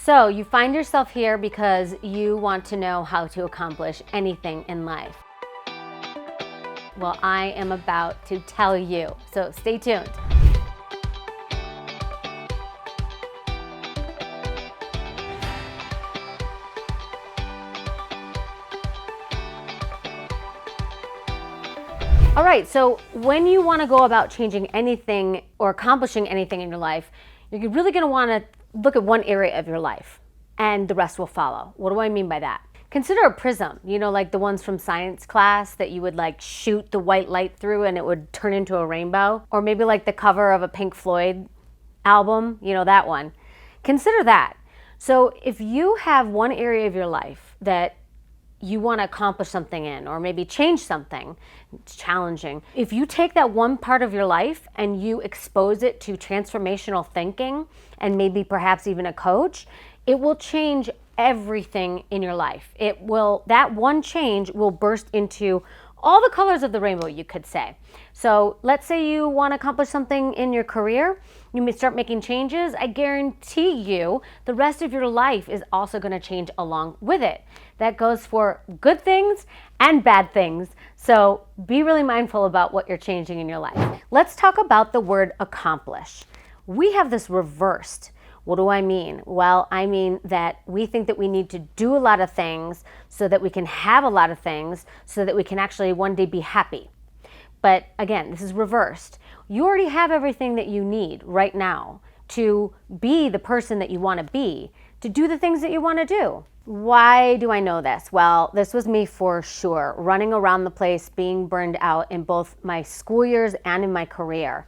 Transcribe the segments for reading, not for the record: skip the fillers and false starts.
So you find yourself here because you want to know how to accomplish anything in life. Well, I am about to tell you, so stay tuned. All right, so when you want to go about changing anything or accomplishing anything in your life, you're really going to want to look at one area of your life and the rest will follow. What do I mean by that? Consider a prism, like the ones from science class that you would like shoot the white light through and it would turn into a rainbow. Or maybe like the cover of a Pink Floyd album, that one. Consider that. So if you have one area of your life that you want to accomplish something in, or maybe change something, it's challenging. If you take that one part of your life and you expose it to transformational thinking and maybe perhaps even a coach, it will change everything in your life. That one change will burst into all the colors of the rainbow, you could say. So let's say you want to accomplish something in your career, you may start making changes. I guarantee you the rest of your life is also going to change along with it. That goes for good things and bad things. So be really mindful about what you're changing in your life. Let's talk about the word accomplish. We have this reversed. What do I mean? Well, I mean that we think that we need to do a lot of things so that we can have a lot of things so that we can actually one day be happy. But again, this is reversed. You already have everything that you need right now to be the person that you want to be, to do the things that you want to do. Why do I know this? Well, this was me for sure, running around the place, being burned out in both my school years and in my career.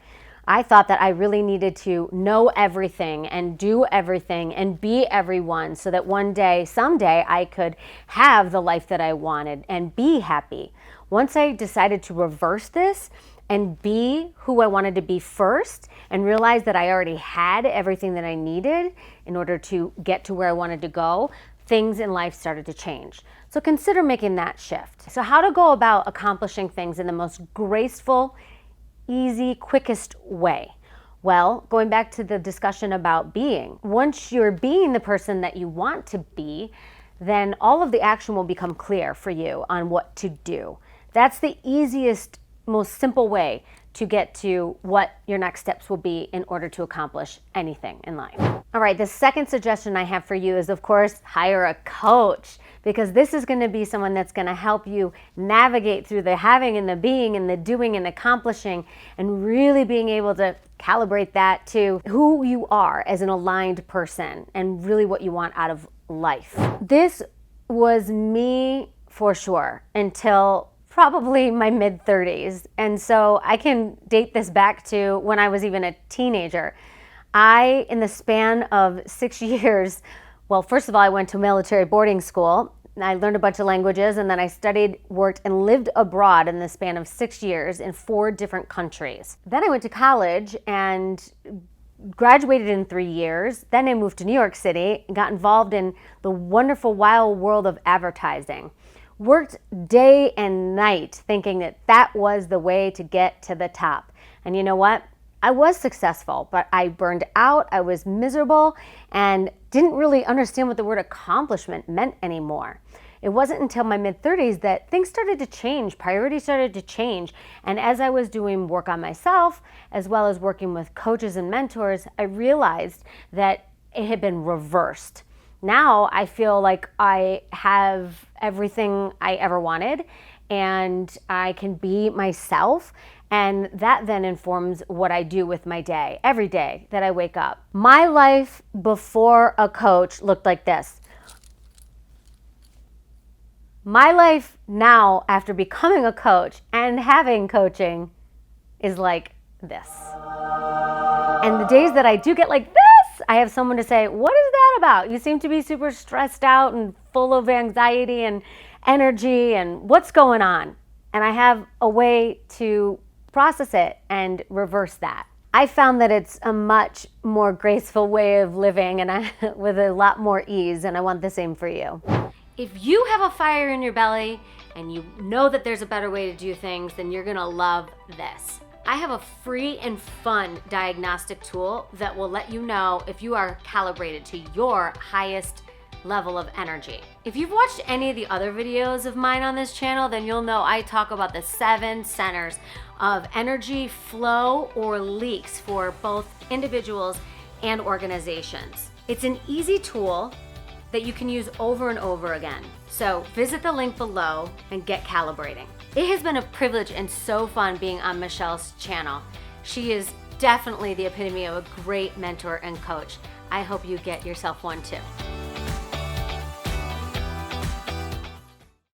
I thought that I really needed to know everything and do everything and be everyone so that one day, someday, I could have the life that I wanted and be happy. Once I decided to reverse this and be who I wanted to be first and realize that I already had everything that I needed in order to get to where I wanted to go, things in life started to change. So consider making that shift. So how to go about accomplishing things in the most graceful, easy, quickest way? Well, going back to the discussion about being, once you're being the person that you want to be, then all of the action will become clear for you on what to do. That's the easiest, most simple way to get to what your next steps will be in order to accomplish anything in life. All right, the second suggestion I have for you is, of course, hire a coach, because this is going to be someone that's going to help you navigate through the having and the being and the doing and accomplishing and really being able to calibrate that to who you are as an aligned person and really what you want out of life. This was me for sure until probably my mid-30s. And so I can date this back to when I was even a teenager. In the span of 6 years, well, first of all, I went to military boarding school. I learned a bunch of languages, and then I studied, worked, and lived abroad in the span of 6 years in 4 different countries. Then I went to college and graduated in 3 years. Then I moved to New York City and got involved in the wonderful, wild world of advertising. Worked day and night thinking that that was the way to get to the top. And you know what? I was successful, but I burned out, I was miserable, and didn't really understand what the word accomplishment meant anymore. It wasn't until my mid-30s that things started to change, priorities started to change, and as I was doing work on myself, as well as working with coaches and mentors, I realized that it had been reversed. Now I feel like I have everything I ever wanted and I can be myself, and that then informs what I do with my day, every day that I wake up. My life before a coach looked like this. My life now, after becoming a coach and having coaching, is like this. And the days that I do get like this, I have someone to say, what is that about? You seem to be super stressed out and full of anxiety and energy, and what's going on? And I have a way to process it and reverse that. I found that it's a much more graceful way of living and with a lot more ease, and I want the same for you. If you have a fire in your belly and you know that there's a better way to do things, then you're gonna love this. I have a free and fun diagnostic tool that will let you know if you are calibrated to your highest level of energy. If you've watched any of the other videos of mine on this channel, then you'll know I talk about the 7 centers of energy flow or leaks for both individuals and organizations. It's an easy tool that you can use over and over again. So visit the link below and get calibrating. It has been a privilege and so fun being on Michelle's channel. She is definitely the epitome of a great mentor and coach. I hope you get yourself one too.